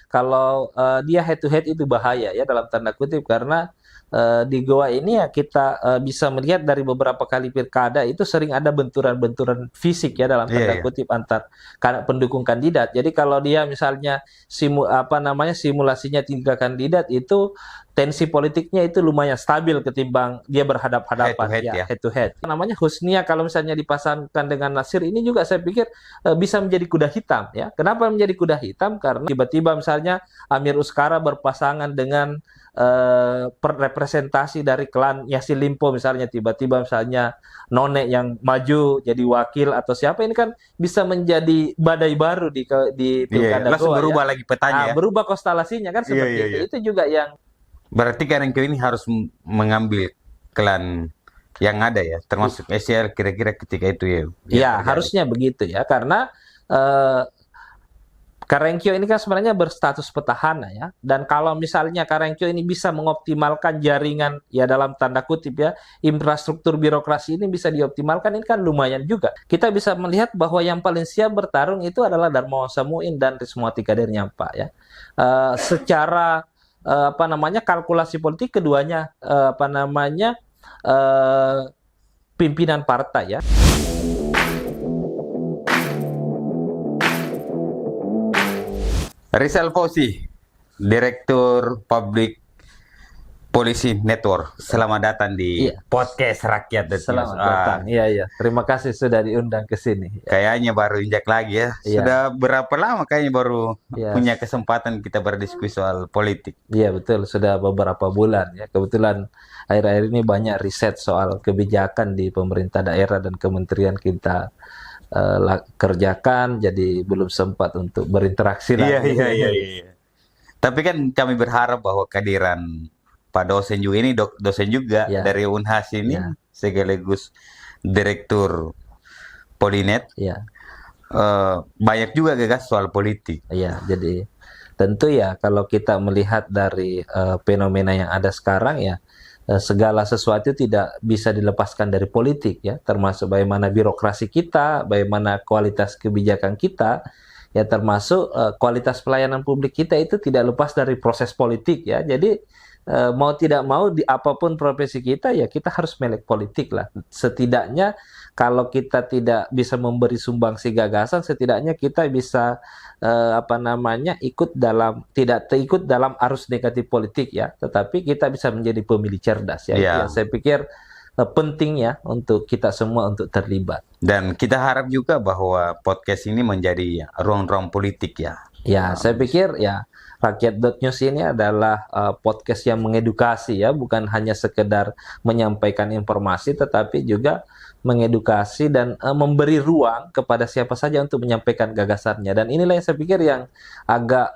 kalau dia head to head itu bahaya ya dalam tanda kutip karena di Goa ini ya kita bisa melihat dari beberapa kali pilkada itu sering ada benturan-benturan fisik ya dalam Iya, tanda iya. kutip antar pendukung kandidat. Jadi kalau dia misalnya simulasinya tiga kandidat itu tensi politiknya itu lumayan stabil ketimbang dia Head to berhadap-hadapan head ya ya. head to head. Namanya Husnia kalau misalnya dipasangkan dengan Nasir ini juga saya pikir bisa menjadi kuda hitam ya. Kenapa menjadi kuda hitam? Karena tiba-tiba misalnya Amir Uskara berpasangan dengan representasi dari klan Yasin Limpo misalnya tiba-tiba misalnya None yang maju jadi wakil atau siapa ini kan bisa menjadi badai baru di Iya, iya. Pilkada Langsung Goa ya. berubah lagi petanya ya. Berubah konstelasinya kan Iya, seperti iya, itu. iya. Itu juga yang Berarti Karengkio ini harus mengambil klan yang ada ya, termasuk SCL kira-kira ketika itu ya yang ya terjadi. harusnya begitu ya karena eh, Karengkio ini kan sebenarnya berstatus petahana ya. Dan kalau misalnya Karengkio ini bisa mengoptimalkan jaringan ya dalam tanda kutip ya, infrastruktur birokrasi ini bisa dioptimalkan ini kan lumayan juga. Kita bisa melihat bahwa yang paling siap bertarung itu adalah Darmawan Samuin dan Rismawati Kadir Nyampa ya. Secara apa namanya kalkulasi politik keduanya apa namanya eh, pimpinan partai ya. Rizal Fauzi, Direktur Public Policy Network. Selamat datang di Iya, podcast Rakyat The News. selamat datang. Iya, iya. Terima kasih sudah diundang ke sini. Ya, Kayaknya baru injak lagi ya. iya, Sudah berapa lama kayaknya baru iya, punya kesempatan kita berdiskusi soal politik. iya betul. Sudah beberapa bulan ya. Kebetulan akhir-akhir ini banyak riset soal kebijakan di pemerintah daerah dan kementerian kita kerjakan. Jadi belum sempat untuk berinteraksi Iya, lagi. iya, iya, iya. Tapi kan kami berharap bahwa kehadiran Pak dosen juga ini dosen juga Ya, dari Unhas ini ya, sekaligus Direktur Polinet ya, banyak juga gagas soal politik. ya. Jadi tentu ya kalau kita melihat dari fenomena yang ada sekarang ya segala sesuatu tidak bisa dilepaskan dari politik ya, termasuk bagaimana birokrasi kita, bagaimana kualitas kebijakan kita, ya termasuk kualitas pelayanan publik kita itu tidak lepas dari proses politik ya. Jadi mau tidak mau di apapun profesi kita ya kita harus melek politik lah. Setidaknya kalau kita tidak bisa memberi sumbangsi gagasan, setidaknya kita bisa apa namanya tidak ikut dalam arus negatif politik ya, tetapi kita bisa menjadi pemilih cerdas ya. Itu yang Ya, saya pikir penting ya untuk kita semua untuk terlibat. dan kita harap juga bahwa podcast ini menjadi ruang-ruang politik ya. Ya, saya pikir ya Rakyat.News ini adalah podcast yang mengedukasi ya, bukan hanya sekedar menyampaikan informasi, tetapi juga mengedukasi dan memberi ruang kepada siapa saja untuk menyampaikan gagasannya. Dan inilah yang saya pikir yang agak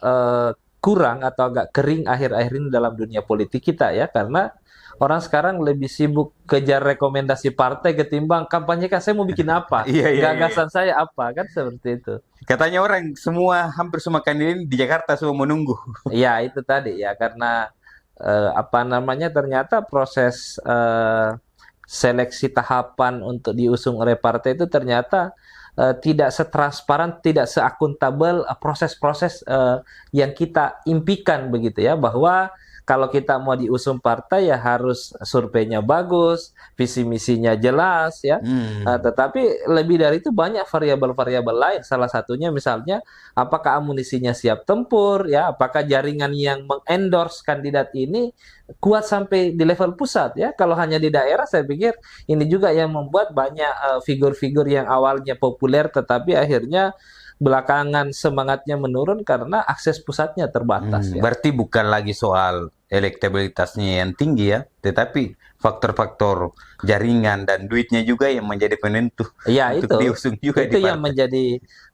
kurang atau agak kering akhir-akhir ini dalam dunia politik kita ya, karena orang sekarang lebih sibuk kejar rekomendasi partai ketimbang kampanye kan saya mau bikin apa, Iya, iya, iya, iya. gagasan saya apa, kan seperti itu. Katanya orang semua, hampir semua kandidat di Jakarta semua menunggu. Ya, itu tadi ya karena apa namanya ternyata proses seleksi tahapan untuk diusung oleh partai itu ternyata tidak setransparan, tidak seakuntabel proses-proses yang kita impikan begitu ya bahwa kalau kita mau diusung partai ya harus surveinya bagus, visi misinya jelas ya. Hmm. Tetapi lebih dari itu banyak variabel-variabel lain. Salah satunya misalnya apakah amunisinya siap tempur ya, apakah jaringan yang mengendorse kandidat ini kuat sampai di level pusat ya. Kalau hanya di daerah saya pikir ini juga yang membuat banyak figur-figur yang awalnya populer tetapi akhirnya belakangan semangatnya menurun karena akses pusatnya terbatas ya. Berarti bukan lagi soal elektabilitasnya yang tinggi ya, tetapi faktor-faktor jaringan dan duitnya juga yang menjadi penentu Ya untuk itu, diusung juga di yang partai. menjadi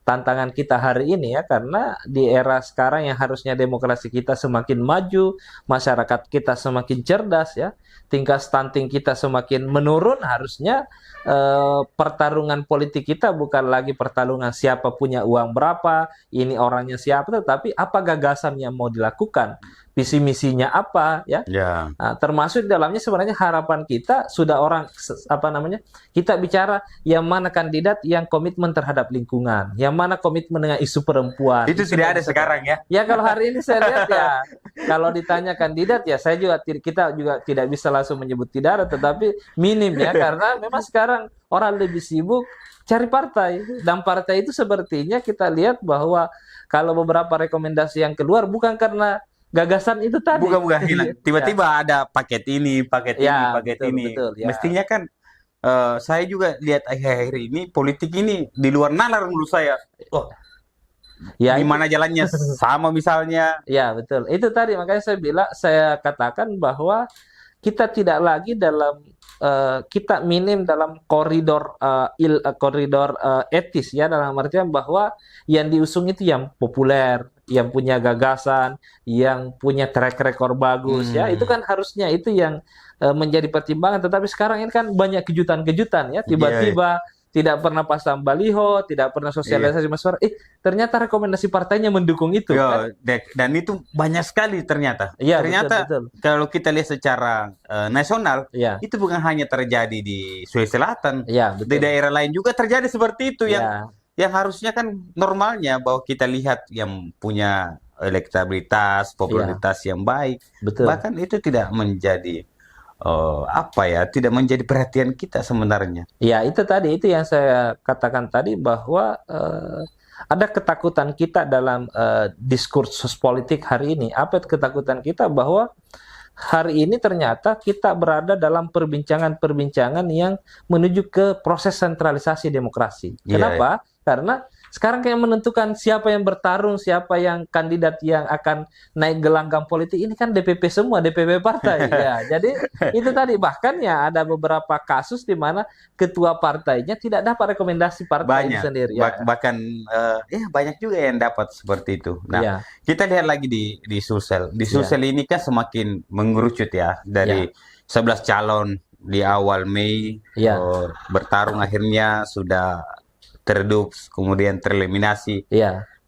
tantangan kita hari ini ya, karena di era sekarang yang harusnya demokrasi kita semakin maju, masyarakat kita semakin cerdas ya, tingkat stunting kita semakin menurun, harusnya pertarungan politik kita bukan lagi pertarungan siapa punya uang berapa, ini orangnya siapa, tetapi apa gagasan yang mau dilakukan. visi misinya apa, ya. Ya. Nah, termasuk di dalamnya sebenarnya harapan kita sudah kita bicara yang mana kandidat yang komitmen terhadap lingkungan, yang mana komitmen dengan isu perempuan. Itu isu tidak ada sekarang ya. Ya kalau hari ini saya lihat ya, kalau ditanya kandidat ya kita juga tidak bisa langsung menyebut tidak ada, tetapi minim ya karena memang sekarang orang lebih sibuk cari partai, dan partai itu sepertinya kita lihat bahwa kalau beberapa rekomendasi yang keluar bukan karena gagasan itu tadi. Bukan hilang. Tiba-tiba ada paket ini, Ya, paket betul, ini. betul, ya. Mestinya kan saya juga lihat akhir-akhir ini politik ini di luar nalar menurut saya. Oh, Ya, gimana jalannya sama misalnya. ya betul. Itu tadi makanya saya katakan bahwa kita tidak lagi kita minim dalam koridor etis ya, dalam artian bahwa yang diusung itu yang populer, yang punya gagasan, yang punya track record bagus ya. Itu kan harusnya itu yang menjadi pertimbangan, tetapi sekarang ini kan banyak kejutan-kejutan ya, tiba-tiba tidak pernah pasang baliho, tidak pernah sosialisasi masyarakat. Ternyata rekomendasi partainya mendukung itu. Kan? Dan itu banyak sekali ternyata. Ya, Ternyata betul. kalau kita lihat secara nasional, Ya. itu bukan hanya terjadi di Sulawesi Selatan. Ya, betul. Di daerah lain juga terjadi seperti itu Ya. yang harusnya kan normalnya bahwa kita lihat yang punya elektabilitas, popularitas yang baik. Betul. Bahkan itu tidak menjadi tidak menjadi perhatian kita sebenarnya. Ya, itu tadi, itu yang saya katakan tadi bahwa ada ketakutan kita dalam diskursus politik hari ini. Apa ketakutan kita? Bahwa hari ini ternyata kita berada dalam perbincangan-perbincangan yang menuju ke proses sentralisasi demokrasi. Kenapa? Karena sekarang kayak menentukan siapa yang bertarung, siapa yang kandidat yang akan naik gelanggang politik ini kan DPP semua, DPP partai. Ya, jadi itu tadi, bahkan ya ada beberapa kasus di mana ketua partainya tidak dapat rekomendasi partai itu sendiri. Ya. Bahkan banyak juga yang dapat seperti itu. Nah, kita lihat lagi di Sulsel. Di Sulsel ini kan semakin mengerucut ya, dari 11 calon di awal Mei bertarung akhirnya sudah teredup, kemudian tereliminasi.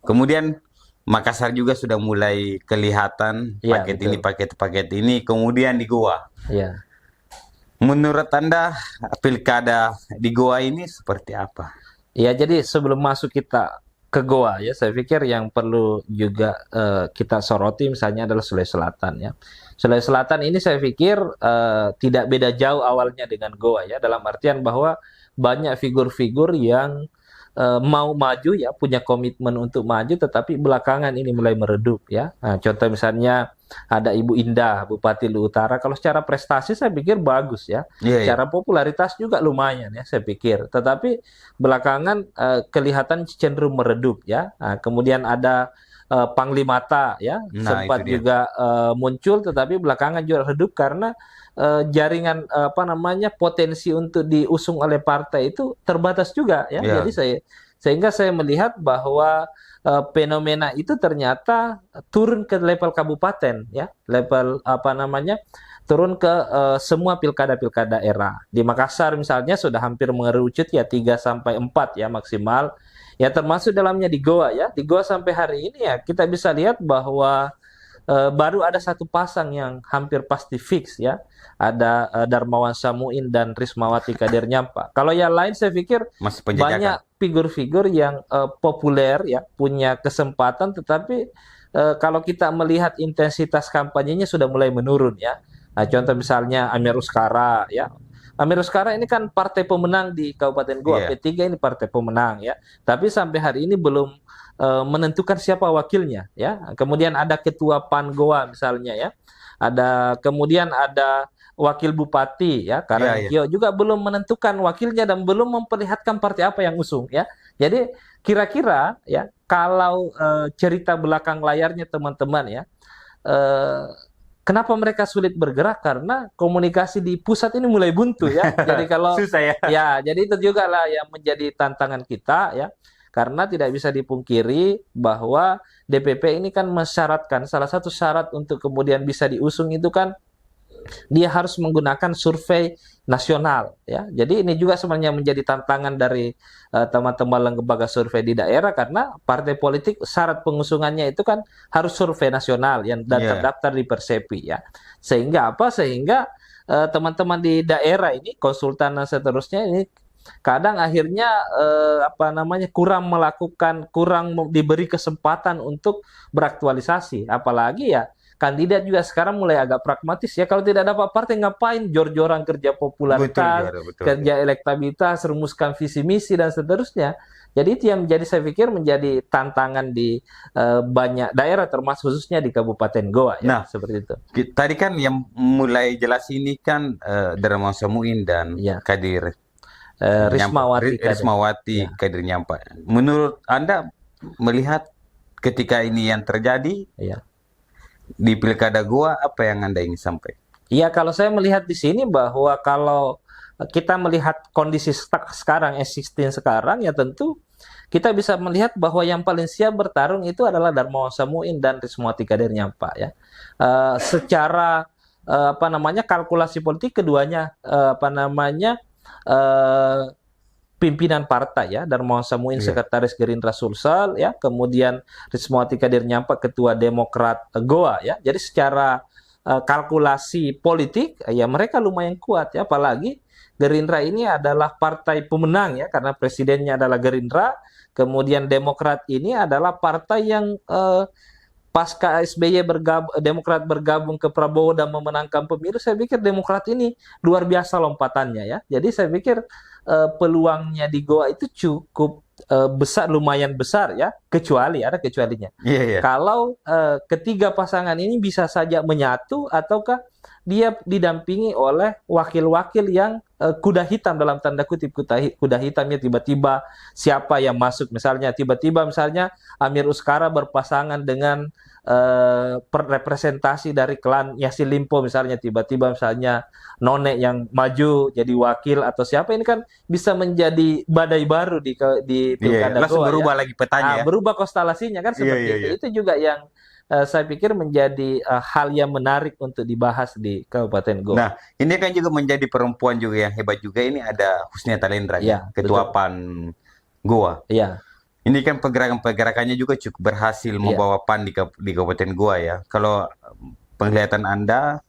Kemudian Makassar juga sudah mulai kelihatan paket ini, kemudian di Goa. Menurut Anda pilkada di Goa ini seperti apa? Ya, jadi sebelum masuk kita ke Goa ya, saya pikir yang perlu juga kita soroti misalnya adalah Sulawesi Selatan ya. Sulawesi Selatan ini saya pikir tidak beda jauh awalnya dengan Goa ya, dalam artian bahwa banyak figur-figur yang mau maju ya, punya komitmen untuk maju, tetapi belakangan ini mulai meredup ya. Nah, contoh misalnya ada Ibu Indah, Bupati Luhut Utara. Kalau secara prestasi saya pikir bagus ya. Secara popularitas juga lumayan ya saya pikir. Tetapi belakangan kelihatan cenderung meredup ya. Nah, kemudian ada Panglimata ya, sempat juga muncul, tetapi belakangan juga redup karena jaringan potensi untuk diusung oleh partai itu terbatas juga ya. Jadi sehingga saya melihat bahwa fenomena itu ternyata turun ke level kabupaten ya, level turun ke semua pilkada-pilkada daerah. Di Makassar misalnya sudah hampir mengerucut ya 3 sampai 4 ya maksimal. Ya termasuk dalamnya di Goa ya. Di Goa sampai hari ini ya kita bisa lihat bahwa baru ada satu pasang yang hampir pasti fix ya. Ada Darmawan Samuin dan Rismawati Kadir Nyampa. Kalau yang lain saya pikir banyak figur-figur yang populer ya, punya kesempatan, tetapi kalau kita melihat intensitas kampanyenya sudah mulai menurun ya. Nah, contoh misalnya Amir Uskara ya. Amir Uskara ini kan partai pemenang di Kabupaten Goa, P3 ini partai pemenang ya. Tapi sampai hari ini belum menentukan siapa wakilnya ya. Kemudian ada ketua PAN Goa misalnya ya. Kemudian ada wakil bupati ya, karena Kio juga belum menentukan wakilnya dan belum memperlihatkan partai apa yang usung ya. Jadi kira-kira ya kalau cerita belakang layarnya teman-teman ya, kenapa mereka sulit bergerak? Karena komunikasi di pusat ini mulai buntu ya. Jadi kalau susah ya, jadi itu juga lah yang menjadi tantangan kita ya. Karena tidak bisa dipungkiri bahwa DPP ini kan mensyaratkan, salah satu syarat untuk kemudian bisa diusung itu kan dia harus menggunakan survei nasional ya. Jadi ini juga sebenarnya menjadi tantangan dari teman-teman lembaga survei di daerah, karena partai politik syarat pengusungannya itu kan harus survei nasional yang terdaftar di Persepi ya. Sehingga apa? Sehingga teman-teman di daerah ini, konsultan dan seterusnya ini kadang akhirnya kurang diberi kesempatan untuk beraktualisasi, apalagi ya kandidat juga sekarang mulai agak pragmatis ya. Kalau tidak dapat partai, ngapain jor-joran kerja popularitas, kerja elektabilitas, rumuskan visi misi dan seterusnya. Jadi itu yang saya pikir menjadi tantangan di banyak daerah, termasuk khususnya di Kabupaten Goa ya. Nah, seperti itu. Tadi kan yang mulai jelas ini kan Darmawan Samuin dan Kadir Rismawati Kadir Nyampa. Menurut Anda melihat ketika ini yang terjadi di Pilkada Goa, apa yang Anda ingin sampaikan? Iya, kalau saya melihat di sini bahwa kalau kita melihat kondisi sekarang, existing sekarang, ya tentu kita bisa melihat bahwa yang paling siap bertarung itu adalah Darmawan Samuin dan Rismawati Kadir Nyampa ya. Secara kalkulasi politik keduanya pimpinan partai ya, Darmawan Samuin sekretaris Gerindra Sulsel ya, kemudian Rismawati Kadir Nyampa ketua Demokrat Goa ya. Jadi secara kalkulasi politik ya mereka lumayan kuat ya, apalagi Gerindra ini adalah partai pemenang ya, karena presidennya adalah Gerindra. Kemudian Demokrat ini adalah partai yang pasca SBY Demokrat bergabung ke Prabowo dan memenangkan pemilu. Saya pikir Demokrat ini luar biasa lompatannya ya. Jadi saya pikir peluangnya di Goa itu cukup besar, lumayan besar ya, kecuali ada kecualinya. Kalau ketiga pasangan ini bisa saja menyatu, ataukah dia didampingi oleh wakil-wakil yang kuda hitam, dalam tanda kutip kuda hitamnya tiba-tiba siapa yang masuk, misalnya tiba-tiba misalnya Amir Uskara berpasangan dengan representasi dari klan Yassin Limpo misalnya, tiba-tiba misalnya None yang maju jadi wakil atau siapa, ini kan bisa menjadi badai baru di Pilkada Goa. Langsung berubah lagi petanya ya. Berubah konstelasinya kan seperti itu. Itu juga yang saya pikir menjadi hal yang menarik untuk dibahas di Kabupaten Goa. Nah, ini kan juga menjadi perempuan juga yang hebat juga. Ini ada Husnia Talendra ya, Ketua PAN Goa. Iya. Ini kan pergerakannya juga cukup berhasil membawa PAN di Kabupaten Goa ya. Kalau penglihatan Anda,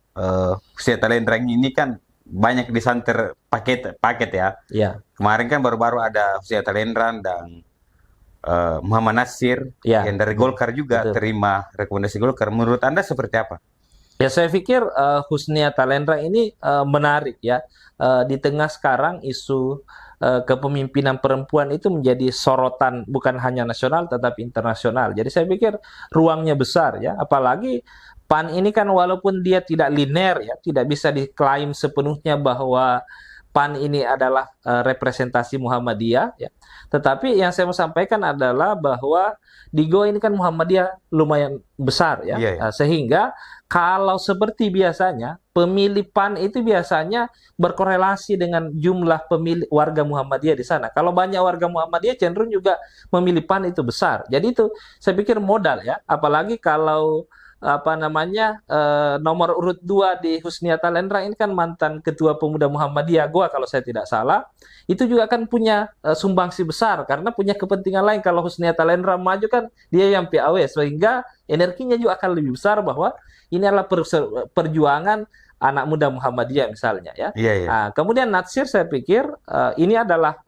Husnia Talendra ini kan banyak disanter paket ya. Iya. Kemarin kan baru-baru ada Husnia Talendra dan Muhammad Nasir yang dari Golkar juga terima rekomendasi Golkar. Menurut Anda seperti apa? Ya, saya pikir Husnia Talendra ini menarik ya. Di tengah sekarang isu kepemimpinan perempuan itu menjadi sorotan bukan hanya nasional tetapi internasional. Jadi saya pikir ruangnya besar ya. Apalagi PAN ini kan walaupun dia tidak linear ya, tidak bisa diklaim sepenuhnya bahwa PAN ini adalah representasi Muhammadiyah ya. Tetapi yang saya mau sampaikan adalah bahwa di Goa ini kan Muhammadiyah lumayan besar ya. Sehingga kalau seperti biasanya pemilih PAN itu biasanya berkorelasi dengan jumlah pemilih warga Muhammadiyah di sana. Kalau banyak warga Muhammadiyah cenderung juga memilih PAN itu besar. Jadi itu saya pikir modal ya. Apalagi kalau nomor urut 2 di Husnia Talendra ini kan mantan ketua pemuda Muhammadiyah Goa kalau saya tidak salah. Itu juga kan punya sumbangsi besar karena punya kepentingan lain. Kalau Husnia Talendra maju kan dia yang PAW, sehingga energinya juga akan lebih besar bahwa ini adalah perjuangan anak muda Muhammadiyah misalnya ya. Nah, kemudian Natsir saya pikir ini adalah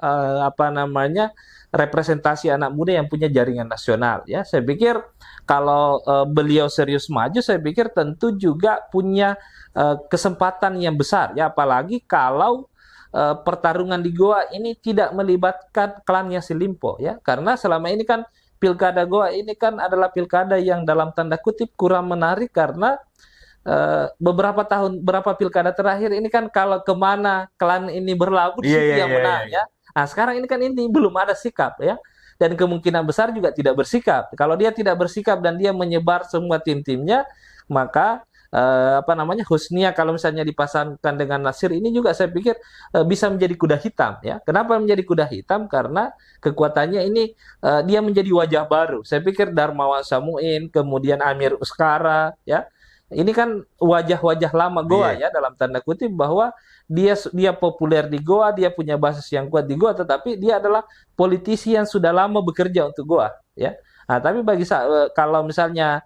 representasi anak muda yang punya jaringan nasional ya. Saya pikir kalau beliau serius maju, saya pikir tentu juga punya kesempatan yang besar ya, apalagi kalau pertarungan di Goa ini tidak melibatkan klan Yassin Limpo ya, karena selama ini kan Pilkada Goa ini kan adalah pilkada yang dalam tanda kutip kurang menarik karena beberapa pilkada terakhir ini kan kalau kemana klan ini berlabuh itu yang menang ya. Nah sekarang ini kan ini belum ada sikap ya, dan kemungkinan besar juga tidak bersikap. Kalau dia tidak bersikap dan dia menyebar semua tim-timnya, maka Husnia kalau misalnya dipasangkan dengan Nasir ini juga saya pikir bisa menjadi kuda hitam ya. Kenapa menjadi kuda hitam? Karena kekuatannya ini dia menjadi wajah baru. Saya pikir Darmawan Samuin, kemudian Amir Uskara ya, ini kan wajah-wajah lama Goa ya dalam tanda kutip, bahwa dia populer di Goa, dia punya basis yang kuat di Goa, tetapi dia adalah politisi yang sudah lama bekerja untuk Goa ya. Nah, tapi kalau misalnya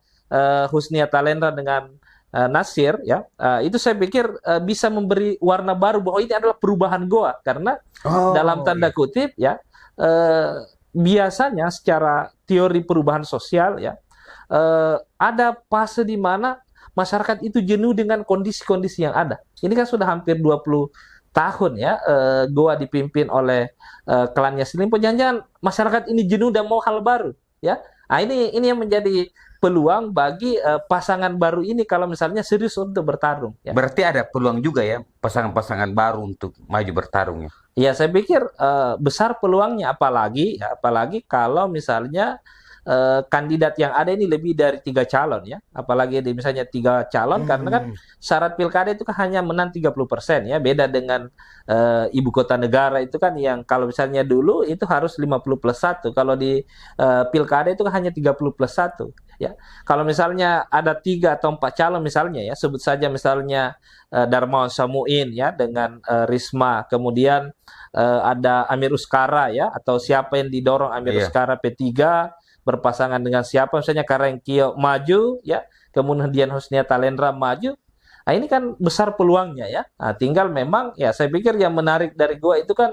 Husnia Talendra dengan Nasir ya, itu saya pikir bisa memberi warna baru bahwa ini adalah perubahan Goa, karena dalam tanda kutip ya, biasanya secara teori perubahan sosial ya, ada fase di mana masyarakat itu jenuh dengan kondisi-kondisi yang ada. Ini kan sudah hampir 20 tahun ya, Goa dipimpin oleh klan Yassin Limpo. Jangan-jangan masyarakat ini jenuh dan mau hal baru ya. Nah, ini yang menjadi peluang bagi pasangan baru ini kalau misalnya serius untuk bertarung ya. Berarti ada peluang juga ya pasangan-pasangan baru untuk maju bertarung ya. Ya, saya pikir besar peluangnya, apalagi kalau misalnya kandidat yang ada ini lebih dari 3 calon ya, apalagi misalnya 3 calon, karena kan syarat pilkada itu kan hanya menang 30% ya, beda dengan ibu kota negara itu kan yang kalau misalnya dulu itu harus 50+1, kalau di pilkada itu kan hanya 30+1 ya. Kalau misalnya ada 3 atau 4 calon misalnya ya, sebut saja misalnya Darmawan Samuin ya dengan Risma, kemudian ada Amir Uskara ya, atau siapa yang didorong Amir Uskara P3 berpasangan dengan siapa, misalnya Karengkio maju ya, kemudian Husnia Talendra maju. Nah, ini kan besar peluangnya ya. Nah, tinggal memang ya, saya pikir yang menarik dari Goa itu kan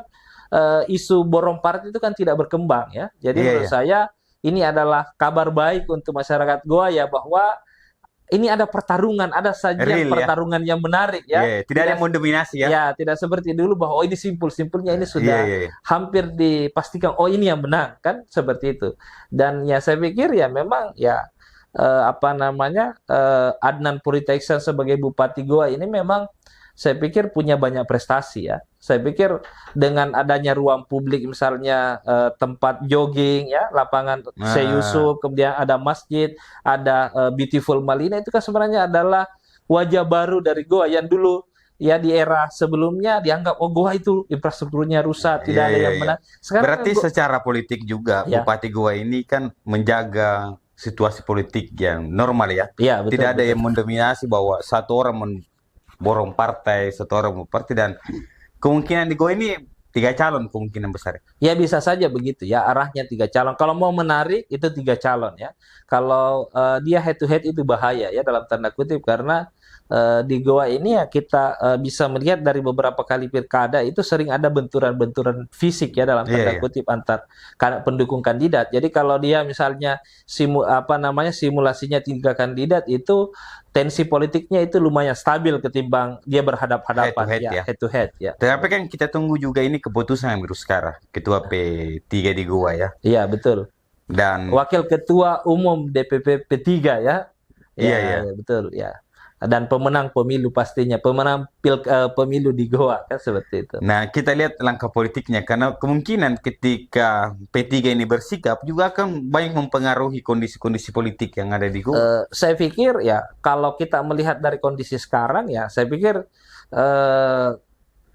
isu borong partai itu kan tidak berkembang ya. Jadi menurut saya ini adalah kabar baik untuk masyarakat Goa ya, bahwa ini ada pertarungan, ada saja pertarungan yang menarik ya. Tidak ada yang mendominasi ya. Ya, tidak seperti dulu bahwa ini simpulnya ini sudah hampir dipastikan ini yang menang kan, seperti itu. Dan ya saya pikir ya memang ya Adnan Purita Iksan sebagai Bupati Goa ini memang saya pikir punya banyak prestasi ya. Saya pikir dengan adanya ruang publik, misalnya tempat jogging ya, lapangan Syekh Yusuf, kemudian ada masjid, ada Beautiful Malina, itu kan sebenarnya adalah wajah baru dari Goa yang dulu ya di era sebelumnya dianggap Goa itu infrastrukturnya rusak, tidak ada yang benar. Sekarang berarti secara politik juga Bupati Goa ini kan menjaga situasi politik yang normal ya. Betul, tidak ada yang mendominasi bahwa satu orang borong partai, satu orang partai, dan kemungkinan di Goa ini 3 calon kemungkinan besar. Ya bisa saja begitu ya, arahnya 3 calon. Kalau mau menarik itu 3 calon ya. Kalau dia head to head itu bahaya ya dalam tanda kutip, karena di Goa ini ya kita bisa melihat dari beberapa kali pilkada itu sering ada benturan-benturan fisik ya dalam tanda kutip antar pendukung kandidat. Jadi kalau dia misalnya simulasinya 3 kandidat, itu tensi politiknya itu lumayan stabil ketimbang dia berhadap-hadapan head to head ya. Tapi kan kita tunggu juga ini keputusan Amir Uskara, ketua P3 di Goa ya. Iya, betul. Dan wakil ketua umum DPP P3 ya. Iya, betul ya. Dan pemenang pemilu pastinya, pemenang pemilu di Goa kan, seperti itu. Nah, kita lihat langkah politiknya, karena kemungkinan ketika P3 ini bersikap juga akan banyak mempengaruhi kondisi-kondisi politik yang ada di Goa. Saya pikir ya, kalau kita melihat dari kondisi sekarang ya, saya pikir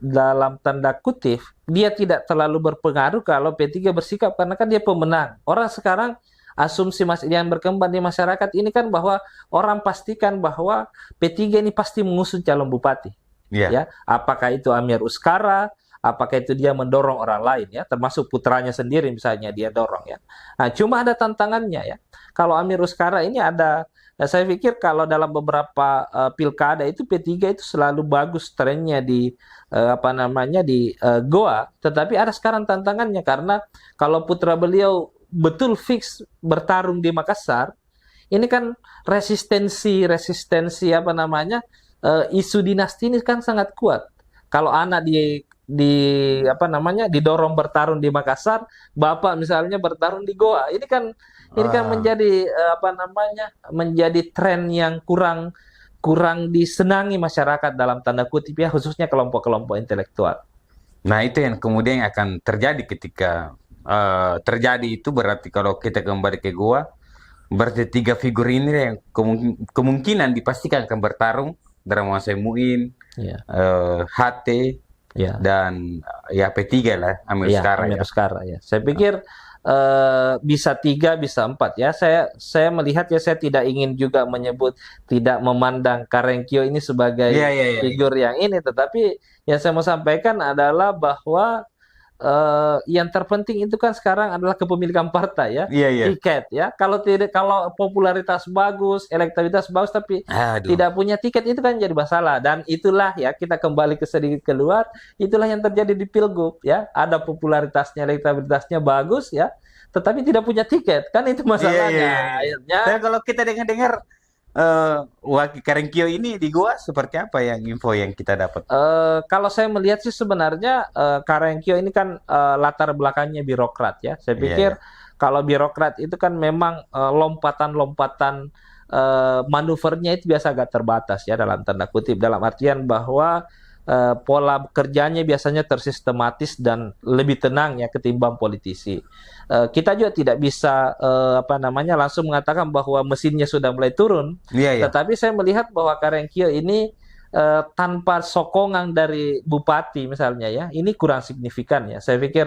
dalam tanda kutip dia tidak terlalu berpengaruh kalau P3 bersikap, karena kan dia pemenang. Orang sekarang asumsi yang berkembang di masyarakat ini kan bahwa orang pastikan bahwa P3 ini pasti mengusung calon bupati. Ya, apakah itu Amir Uskara, apakah itu dia mendorong orang lain ya, termasuk putranya sendiri misalnya dia dorong ya. Nah, cuma ada tantangannya ya. Kalau Amir Uskara ini saya pikir kalau dalam beberapa pilkada itu P3 itu selalu bagus trennya di Goa, tetapi ada sekarang tantangannya, karena kalau putra beliau betul fix bertarung di Makassar, ini kan resistensi isu dinasti ini kan sangat kuat. Kalau anak didorong bertarung di Makassar, bapak misalnya bertarung di Goa, ini kan menjadi menjadi tren yang kurang disenangi masyarakat dalam tanda kutip ya, khususnya kelompok-kelompok intelektual. Nah, itu yang kemudian akan terjadi ketika terjadi itu. Berarti kalau kita kembali ke Goa, berarti 3 figur ini yang kemungkinan dipastikan akan bertarung, Darmawan Samuin, HT, dan ya P3 lah, Amir Uskara. Saya pikir bisa 3, bisa 4 ya. Saya melihat ya, saya tidak ingin juga menyebut, tidak memandang Karenkyo ini sebagai figur yang ini, tetapi yang saya mau sampaikan adalah bahwa yang terpenting itu kan sekarang adalah kepemilikan partai ya, tiket ya. Kalau tidak, kalau popularitas bagus, elektabilitas bagus, tapi tidak punya tiket, itu kan jadi masalah. Dan itulah ya, kita kembali ke sedikit keluar, itulah yang terjadi di Pilgub ya. Ada popularitasnya, elektabilitasnya bagus ya, tetapi tidak punya tiket, kan itu masalahnya. Akhirnya. Tapi kalau kita dengar-dengar Wakil Karenkyo ini di Goa seperti apa yang info yang kita dapat? Kalau saya melihat sih sebenarnya Karenkyo ini kan latar belakangnya birokrat ya. Saya pikir kalau birokrat itu kan memang lompatan-lompatan manuvernya itu biasa agak terbatas ya, dalam tanda kutip, dalam artian bahwa pola kerjanya biasanya tersistematis dan lebih tenang ya ketimbang politisi. Kita juga tidak bisa langsung mengatakan bahwa mesinnya sudah mulai turun. Tetapi saya melihat bahwa Karenkyo ini tanpa sokongan dari bupati misalnya ya, ini kurang signifikan ya. Saya pikir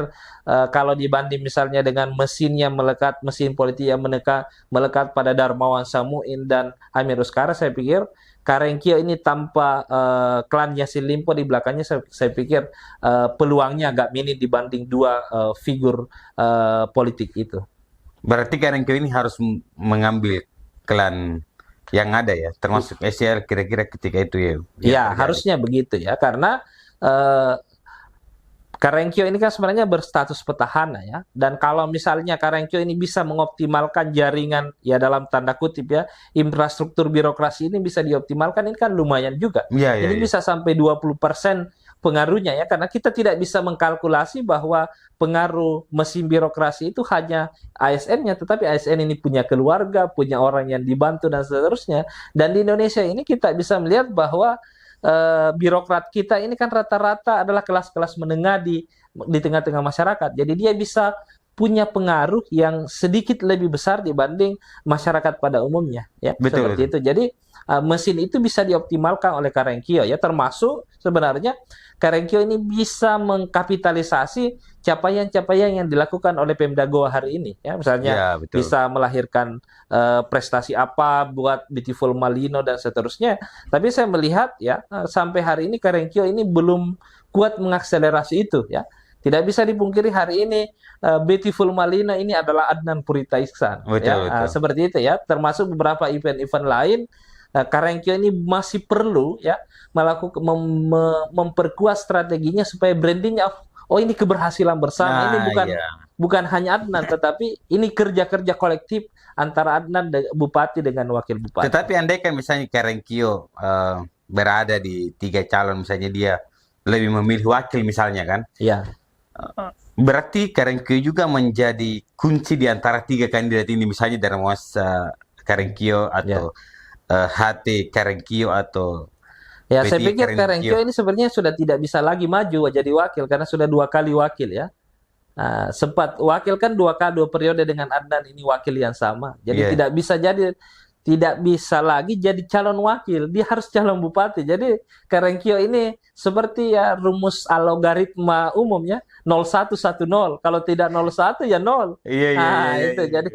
kalau dibanding misalnya dengan mesinnya melekat, mesin politik yang melekat pada Darmawan Samuin dan Amir Uskara, saya pikir Karenkyo ini tanpa klan Yassin Limpo di belakangnya, saya pikir peluangnya agak minim dibanding dua figur politik itu. Berarti Karenkyo ini harus mengambil klan yang ada ya, termasuk SCL kira-kira ketika itu ya. Ya, harusnya begitu ya, karena Karenkyo ini kan sebenarnya berstatus petahana ya, dan kalau misalnya Karenkyo ini bisa mengoptimalkan jaringan ya, dalam tanda kutip ya, infrastruktur birokrasi ini bisa dioptimalkan, ini kan lumayan juga. Ini bisa sampai 20% pengaruhnya ya, karena kita tidak bisa mengkalkulasi bahwa pengaruh mesin birokrasi itu hanya ASN-nya, tetapi ASN ini punya keluarga, punya orang yang dibantu dan seterusnya. Dan di Indonesia ini kita bisa melihat bahwa birokrat kita ini kan rata-rata adalah kelas-kelas menengah di tengah-tengah masyarakat. Jadi dia bisa punya pengaruh yang sedikit lebih besar dibanding masyarakat pada umumnya ya. Seperti itu. Jadi mesin itu bisa dioptimalkan oleh Karenkyo ya, termasuk sebenarnya Karenkyo ini bisa mengkapitalisasi capaian-capaian yang dilakukan oleh Pemda Goa hari ini ya, misalnya bisa melahirkan prestasi apa buat Beautiful Malino dan seterusnya. Tapi saya melihat ya, sampai hari ini Karenkyo ini belum kuat mengakselerasi itu ya. Tidak bisa dipungkiri hari ini Beautiful Malino ini adalah Adnan Purita Iksan ya, seperti itu ya, termasuk beberapa event-event lain. Karenkyo ini masih perlu ya memperkuat strateginya supaya brandingnya, oh ini keberhasilan bersama, ini bukan hanya Adnan, tetapi ini kerja-kerja kolektif antara Adnan bupati dengan wakil bupati. Tetapi andai kan misalnya Karenkyo berada di 3 calon, misalnya dia lebih memilih wakil misalnya kan? Iya. Berarti Karenkyo juga menjadi kunci di antara 3 kandidat ini, misalnya Darmawas Karenkyo atau HT Karenkyo atau ya, saya pikir Karenkyo ini sebenarnya sudah tidak bisa lagi maju jadi wakil karena sudah 2 kali wakil ya. Sempat wakil kan 2 periode dengan Adnan, ini wakil yang sama. Jadi tidak bisa lagi jadi calon wakil, dia harus calon bupati. Jadi Karenkyo ini seperti ya rumus logaritma umumnya 0110. Kalau tidak 01 ya 0. Itu. Jadi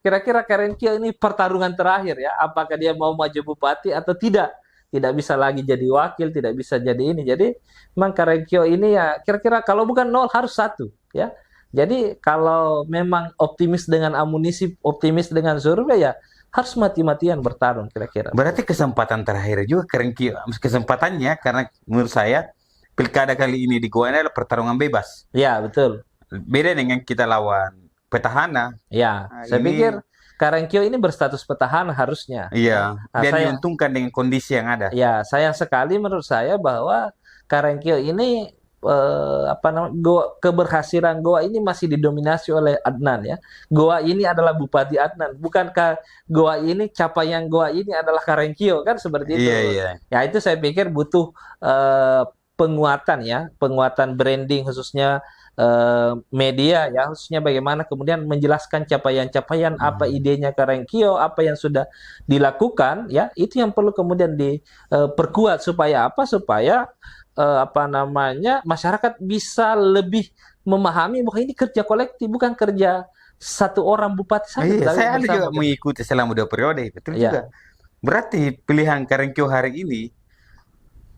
kira-kira Karenkyo ini pertarungan terakhir ya, apakah dia mau maju bupati atau tidak. Tidak bisa lagi jadi wakil, tidak bisa jadi ini. Jadi memang Karenkyo ini ya kira-kira kalau bukan 0 harus 1 ya. Jadi kalau memang optimis dengan amunisi, optimis dengan survei ya harus mati-matian bertarung kira-kira. Berarti kesempatan terakhir juga Karenkyo, kesempatannya, karena menurut saya pilkada kali ini di Goa adalah pertarungan bebas. Ya, betul. Beda dengan kita lawan petahana. Ya, saya pikir Karenkyo ini berstatus petahana harusnya. Iya, dan diuntungkan dengan kondisi yang ada. Ya, sayang sekali menurut saya bahwa Karenkyo ini keberhasilan Goa ini masih didominasi oleh Adnan ya. Goa ini adalah Bupati Adnan, bukankah Goa ini, capaian Goa ini adalah Karenkyo kan, seperti itu. Ya, itu saya pikir butuh penguatan ya, penguatan branding khususnya media ya, khususnya bagaimana kemudian menjelaskan capaian-capaian, apa idenya Karenkyo, apa yang sudah dilakukan ya, itu yang perlu kemudian diperkuat supaya masyarakat bisa lebih memahami bahwa ini kerja kolektif, bukan kerja satu orang bupati saja. Iya, Dalam saya ada bersama juga gitu. mengikuti selama 2 periode, betul Ya, juga. Berarti pilihan Karengkio hari ini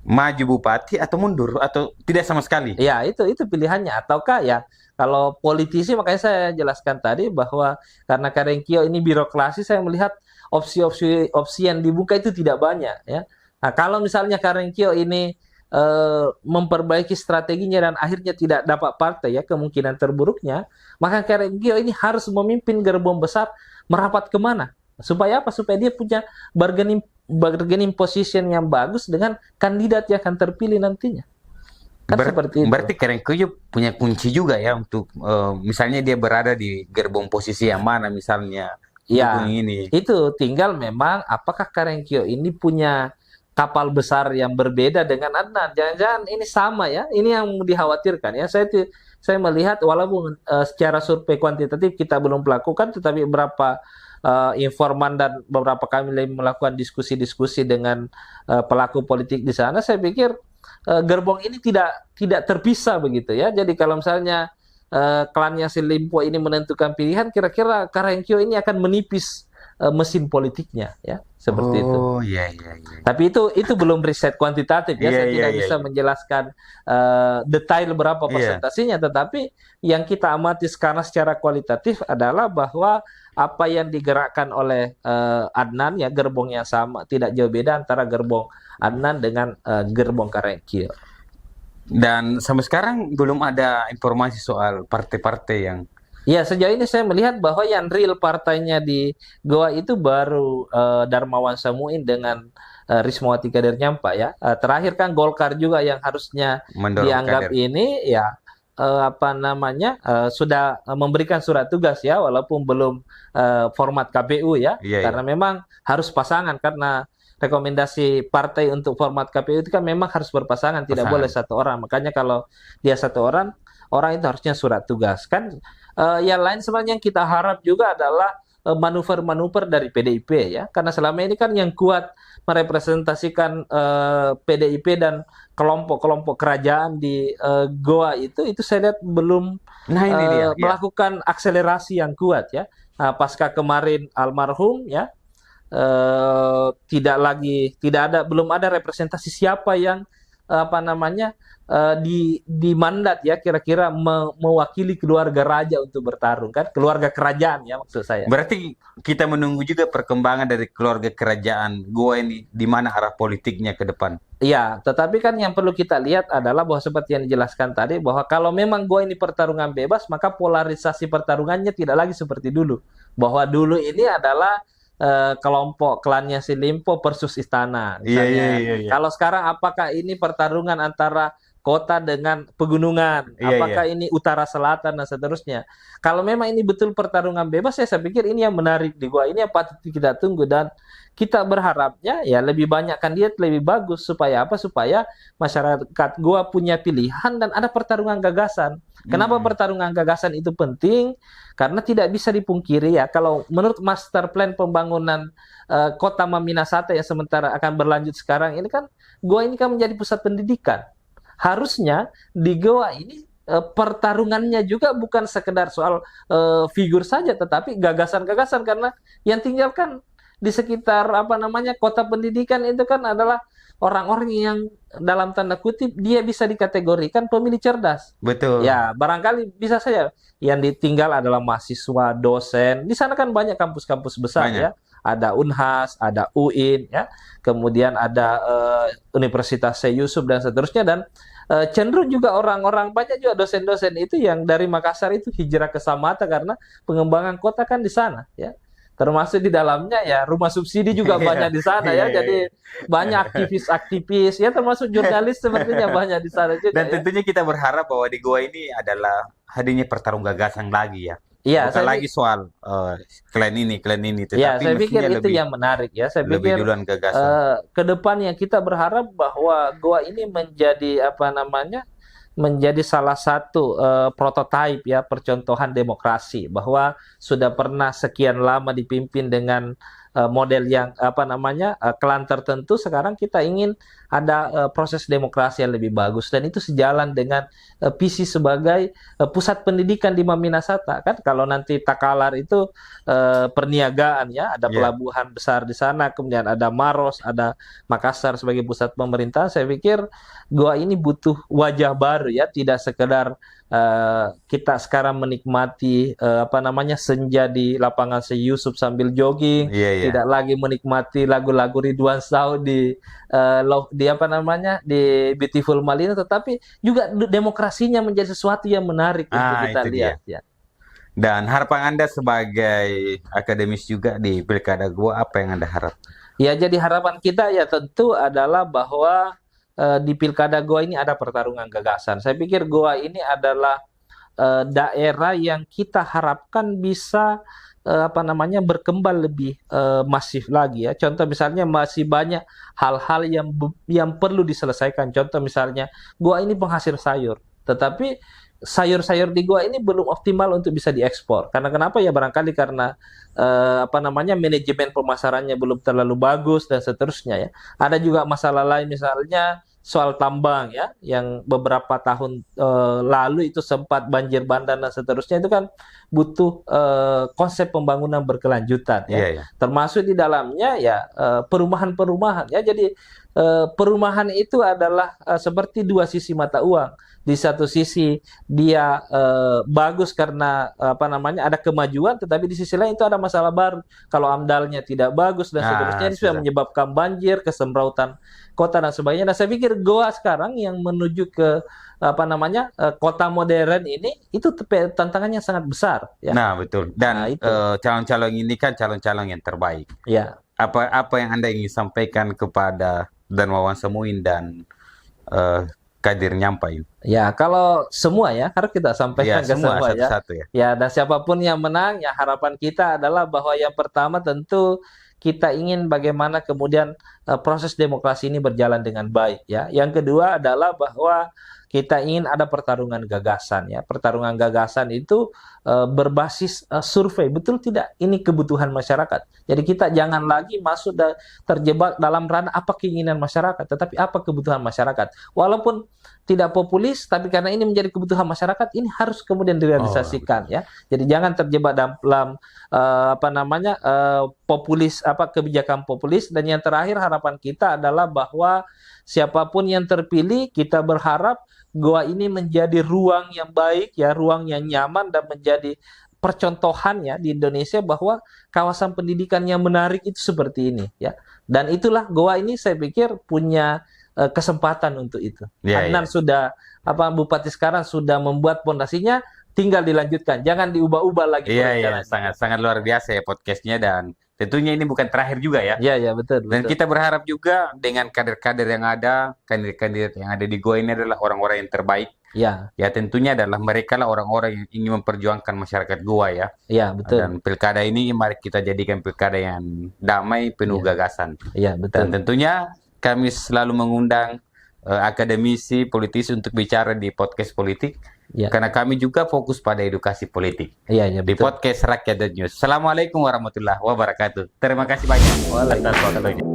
maju bupati atau mundur atau tidak sama sekali. ya itu pilihannya. Ataukah ya kalau politisi, makanya saya jelaskan tadi bahwa karena Karengkio ini birokrasi, saya melihat opsi yang dibuka itu tidak banyak ya. Nah, kalau misalnya Karengkio ini memperbaiki strateginya dan akhirnya tidak dapat partai, ya kemungkinan terburuknya, maka Karengkio ini harus memimpin gerbong besar merapat kemana? Supaya apa? Supaya dia punya bargaining position yang bagus dengan kandidat yang akan terpilih nantinya. Kan seperti itu. Berarti Karengkio punya kunci juga ya untuk misalnya dia berada di gerbong posisi yang mana misalnya. Ya, Ini. itu tinggal memang apakah Karengkio ini punya kapal besar yang berbeda dengan Adnan. Jangan-jangan ini sama ya. Ini yang dikhawatirkan ya. Saya melihat walaupun secara survei kuantitatif kita belum melakukan, tetapi beberapa informan dan beberapa kami melakukan diskusi-diskusi dengan pelaku politik di sana, saya pikir gerbong ini tidak terpisah begitu ya. Jadi kalau misalnya klan Yassin Limpo ini menentukan pilihan, kira-kira Karengkio ini akan menipis mesin politiknya ya, seperti itu. Oh iya. Tapi itu belum riset kuantitatif ya, saya tidak bisa menjelaskan detail berapa persentasinya, tetapi yang kita amati sekarang secara kualitatif adalah bahwa apa yang digerakkan oleh Adnan ya, gerbong yang sama, tidak jauh beda antara gerbong Adnan dengan gerbong Karengkio. Dan sampai sekarang belum ada informasi soal partai-partai yang... Ya, sejauh ini saya melihat bahwa yang real partainya di Goa itu baru Darmawan Samuin dengan Rismawati Kadir Nyampa ya. Terakhir kan Golkar juga yang harusnya mendorong dianggap kader. Ini ya sudah memberikan surat tugas ya, walaupun belum format KPU ya. Karena memang harus pasangan, karena rekomendasi partai untuk format KPU itu kan memang harus berpasangan, tidak boleh satu orang. Makanya kalau dia satu orang itu harusnya surat tugas. Kan yang lain sebenarnya yang kita harap juga adalah manuver-manuver dari PDIP ya. Karena selama ini kan yang kuat merepresentasikan PDIP dan kelompok-kelompok kerajaan di Goa itu saya lihat belum melakukan akselerasi yang kuat ya. Pasca kemarin almarhum ya, belum ada representasi siapa yang di mandat ya kira-kira mewakili keluarga raja untuk bertarung, kan keluarga kerajaan ya maksud saya. Berarti kita menunggu juga perkembangan dari keluarga kerajaan Goa ini, di mana arah politiknya ke depan. Iya, tetapi kan yang perlu kita lihat adalah bahwa seperti yang dijelaskan tadi, bahwa kalau memang Goa ini pertarungan bebas, maka polarisasi pertarungannya tidak lagi seperti dulu. Bahwa dulu ini adalah kelompok klan Yassin Limpo versus istana. Misalnya. Kalau sekarang apakah ini pertarungan antara kota dengan pegunungan, apakah ini utara selatan dan seterusnya. Kalau memang ini betul pertarungan bebas, saya pikir ini yang menarik di Goa, ini yang patut kita tunggu, dan kita berharapnya ya lebih banyak kandidat lebih bagus, supaya apa? Supaya masyarakat Goa punya pilihan dan ada pertarungan gagasan. Kenapa pertarungan gagasan itu penting? Karena tidak bisa dipungkiri ya, kalau menurut master plan pembangunan kota Maminasata yang sementara akan berlanjut sekarang ini kan, Goa ini kan menjadi pusat pendidikan. Harusnya di Goa ini pertarungannya juga bukan sekedar soal figur saja, tetapi gagasan-gagasan, karena yang tinggal kan di sekitar kota pendidikan itu kan adalah orang-orang yang dalam tanda kutip dia bisa dikategorikan pemilih cerdas. Betul. Ya, barangkali bisa saja yang ditinggal adalah mahasiswa, dosen. Di sana kan banyak kampus-kampus besar ya. Ada Unhas, ada UIN ya. Kemudian ada Universitas Syekh Yusuf dan seterusnya, dan cenderung juga orang-orang, banyak juga dosen-dosen itu yang dari Makassar itu hijrah ke Samata karena pengembangan kota kan di sana ya. Termasuk di dalamnya ya rumah subsidi juga banyak di sana ya. Jadi banyak aktivis-aktivis ya, termasuk jurnalis sepertinya banyak di sana juga. Dan tentunya kita berharap bahwa di Goa ini adalah hadirnya pertarungan gagasan lagi ya. Iya, bukan lagi soal klan ini, tetapi ya, saya pikir itu yang menarik ya. Saya pikir ke depannya kita berharap bahwa Goa ini menjadi menjadi salah satu prototipe ya, percontohan demokrasi, bahwa sudah pernah sekian lama dipimpin dengan model yang klan tertentu. Sekarang kita ingin ada proses demokrasi yang lebih bagus, dan itu sejalan dengan visi sebagai pusat pendidikan di Maminasata. Kan kalau nanti Takalar itu perniagaan ya, ada pelabuhan besar di sana, kemudian ada Maros, ada Makassar sebagai pusat pemerintahan. Saya pikir Goa ini butuh wajah baru ya, tidak sekedar kita sekarang menikmati senja di lapangan Syekh Yusuf sambil jogging, tidak lagi menikmati lagu-lagu Ridwan Saud di Beautiful Malino, tetapi juga demokrasinya menjadi sesuatu yang menarik untuk kita lihat ya. Dan harapan Anda sebagai akademis juga di Pilkada Goa, apa yang Anda harap? Ya, jadi harapan kita ya tentu adalah bahwa di Pilkada Goa ini ada pertarungan gagasan. Saya pikir Goa ini adalah daerah yang kita harapkan bisa berkembang lebih masif lagi ya. Contoh misalnya masih banyak hal-hal yang perlu diselesaikan. Contoh misalnya Goa ini penghasil sayur, tetapi sayur-sayur di Goa ini belum optimal untuk bisa diekspor. Karena kenapa ya? Barangkali karena manajemen pemasarannya belum terlalu bagus dan seterusnya ya. Ada juga masalah lain, misalnya soal tambang ya, yang beberapa tahun lalu itu sempat banjir bandang dan seterusnya. Itu kan butuh konsep pembangunan berkelanjutan ya. Termasuk di dalamnya ya perumahan-perumahan ya. Jadi perumahan itu adalah seperti dua sisi mata uang. Di satu sisi dia bagus karena ada kemajuan, tetapi di sisi lain itu ada masalah baru. Kalau AMDAL-nya tidak bagus dan seterusnya, ini sudah menyebabkan banjir, kesemrautan kota dan sebagainya. Nah, saya pikir Goa sekarang yang menuju ke kota modern ini, itu tantangannya sangat besar ya. Nah, betul. Dan calon-calon ini kan calon-calon yang terbaik. Ya. Apa yang Anda ingin sampaikan kepada Darmawan Semuin dan Kadir Nyampaiu? Ya, kalau semua ya harus kita sampaikan ke semua satu-satu ya. Ya, dan siapapun yang menang, ya harapan kita adalah bahwa yang pertama tentu kita ingin bagaimana kemudian proses demokrasi ini berjalan dengan baik ya. Yang kedua adalah bahwa kita ingin ada pertarungan gagasan ya. Pertarungan gagasan itu berbasis survei. Betul tidak? Ini kebutuhan masyarakat. Jadi kita jangan lagi masuk terjebak dalam ranah apa keinginan masyarakat, tetapi apa kebutuhan masyarakat. Walaupun tidak populis, tapi karena ini menjadi kebutuhan masyarakat, ini harus kemudian direalisasikan ya. Jadi jangan terjebak dalam populis, kebijakan populis. Dan yang terakhir, harapan kita adalah bahwa siapapun yang terpilih, kita berharap Goa ini menjadi ruang yang baik ya, ruang yang nyaman, dan menjadi percontohan ya di Indonesia bahwa kawasan pendidikan yang menarik itu seperti ini ya. Dan itulah Goa ini saya pikir punya kesempatan untuk itu. Adnan sudah Bupati sekarang sudah membuat pondasinya, tinggal dilanjutkan, jangan diubah-ubah lagi. Sangat luar biasa ya podcastnya, dan tentunya ini bukan terakhir juga ya. Iya, betul. Dan kita berharap juga dengan kader-kader yang ada, kandidat-kandidat yang ada di Goa ini adalah orang-orang yang terbaik. Ya tentunya adalah mereka lah orang-orang yang ingin memperjuangkan masyarakat Goa ya. Iya, betul. Dan pilkada ini mari kita jadikan pilkada yang damai, penuh gagasan. Iya, betul. Dan tentunya kami selalu mengundang akademisi, politisi untuk bicara di podcast politik. Karena kami juga fokus pada edukasi politik. Di podcast Rakyat dan News. Assalamualaikum warahmatullahi wabarakatuh. Terima kasih banyak atas waktunya.